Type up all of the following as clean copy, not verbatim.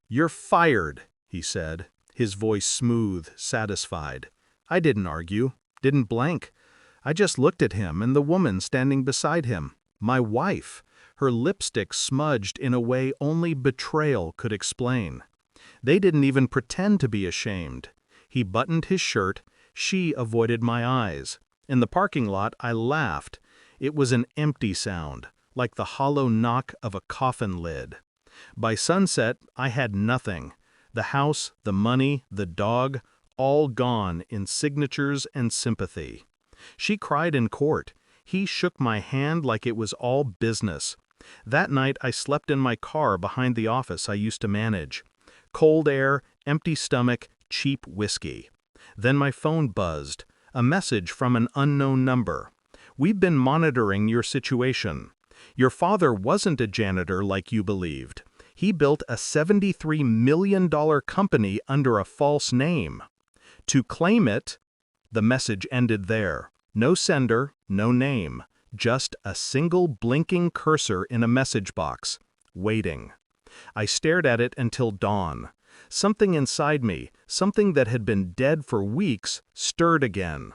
"You're fired," he said, his voice smooth, satisfied. I didn't argue, didn't blank. I just looked at him and the woman standing beside him, my wife, her lipstick smudged in a way only betrayal could explain. They didn't even pretend to be ashamed. He buttoned his shirt, she avoided my eyes. In the parking lot, I laughed. It was an empty sound, like the hollow knock of a coffin lid. By sunset, I had nothing. The house, the money, the dog, all gone in signatures and sympathy. She cried in court. He shook my hand like it was all business. That night I slept in my car behind the office I used to manage. Cold air, empty stomach, cheap whiskey. Then my phone buzzed. A message from an unknown number. "We've been monitoring your situation. Your father wasn't a janitor like you believed. He built a $73 million company under a false name. To claim it," the message ended there. No sender, no name, just a single blinking cursor in a message box, waiting. I stared at it until dawn. Something inside me, something that had been dead for weeks, stirred again.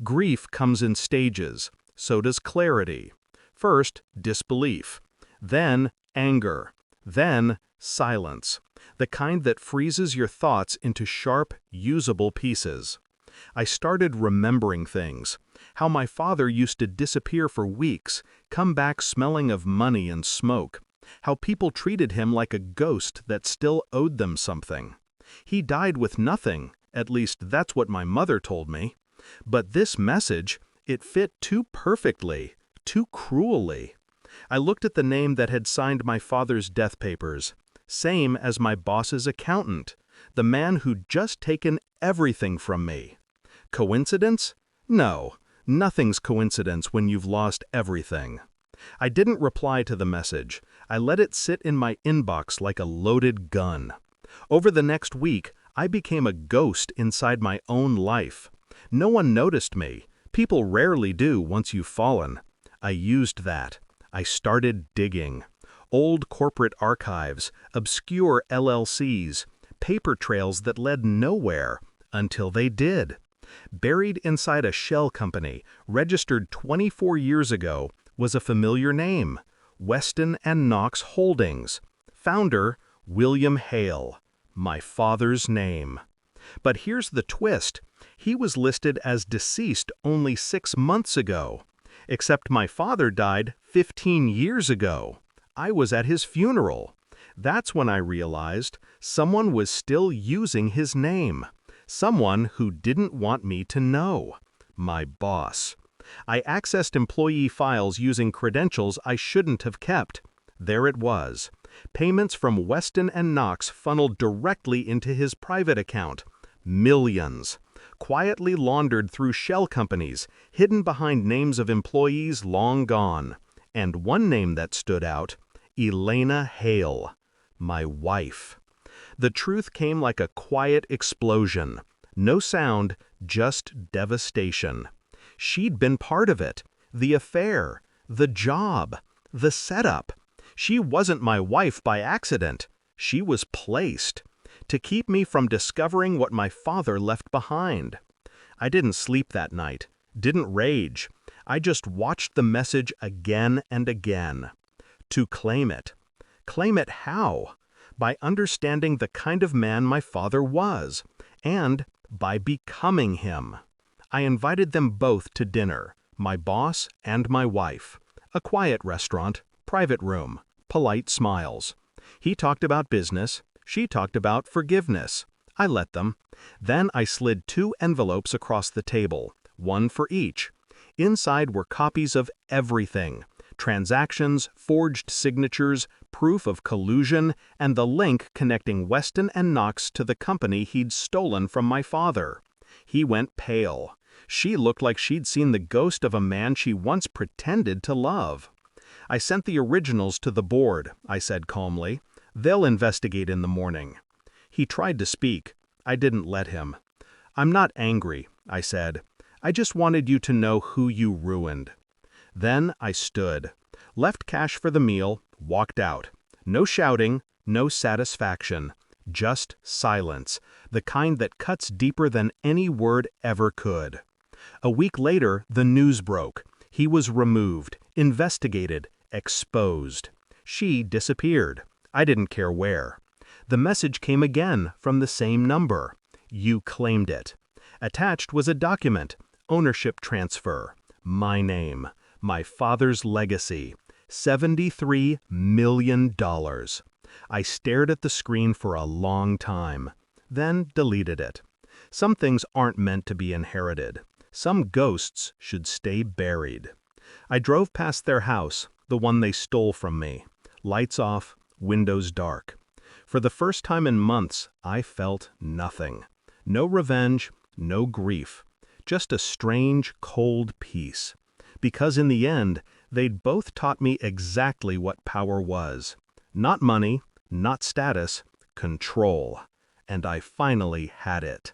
Grief comes in stages, so does clarity. First, disbelief, then anger, then silence, the kind that freezes your thoughts into sharp, usable pieces. I started remembering things, how my father used to disappear for weeks, come back smelling of money and smoke, how people treated him like a ghost that still owed them something. He died with nothing, at least that's what my mother told me. But this message, it fit too perfectly, too cruelly. I looked at the name that had signed my father's death papers, same as my boss's accountant, the man who'd just taken everything from me. Coincidence? No, nothing's coincidence when you've lost everything. I didn't reply to the message. I let it sit in my inbox like a loaded gun. Over the next week, I became a ghost inside my own life. No one noticed me. People rarely do once you've fallen. I used that. I started digging. Old corporate archives, obscure LLCs, paper trails that led nowhere, until they did. Buried inside a shell company, registered 24 years ago, was a familiar name, Weston and Knox Holdings. Founder, William Hale. My father's name. But here's the twist. He was listed as deceased only 6 months ago. Except my father died 15 years ago. I was at his funeral. That's when I realized someone was still using his name. Someone who didn't want me to know. My boss. I accessed employee files using credentials I shouldn't have kept. There it was. Payments from Weston and Knox funneled directly into his private account. Millions. Quietly laundered through shell companies, hidden behind names of employees long gone. And one name that stood out, Elena Hale. My wife. The truth came like a quiet explosion. No sound, just devastation. She'd been part of it. The affair. The job. The setup. She wasn't my wife by accident. She was placed. To keep me from discovering what my father left behind. I didn't sleep that night. Didn't rage. I just watched the message again and again. To claim it. Claim it how? By understanding the kind of man my father was, and by becoming him. I invited them both to dinner, my boss and my wife. A quiet restaurant, private room, polite smiles. He talked about business, she talked about forgiveness. I let them. Then I slid 2 envelopes across the table, one for each. Inside were copies of everything. Transactions, forged signatures, proof of collusion, and the link connecting Weston and Knox to the company he'd stolen from my father. He went pale. She looked like she'd seen the ghost of a man she once pretended to love. I sent the originals to the board, I said calmly. They'll investigate in the morning. He tried to speak. I didn't let him. I'm not angry, I said. I just wanted you to know who you ruined. Then I stood, left cash for the meal, walked out. No shouting, no satisfaction, Just silence, the kind that cuts deeper than any word ever could. A week later, the news broke. He was removed, investigated, exposed. She disappeared. I didn't care where. The message came again from the same number. You claimed it. Attached was a document, ownership transfer, my name, my father's legacy, $73 million. I stared at the screen for a long time, then deleted it. Some things aren't meant to be inherited. Some ghosts should stay buried. I drove past their house, the one they stole from me. Lights off, windows dark. For the first time in months, I felt nothing. No revenge, no grief. Just a strange, cold peace. Because in the end, they'd both taught me exactly what power was. Not money, not status, control. And I finally had it.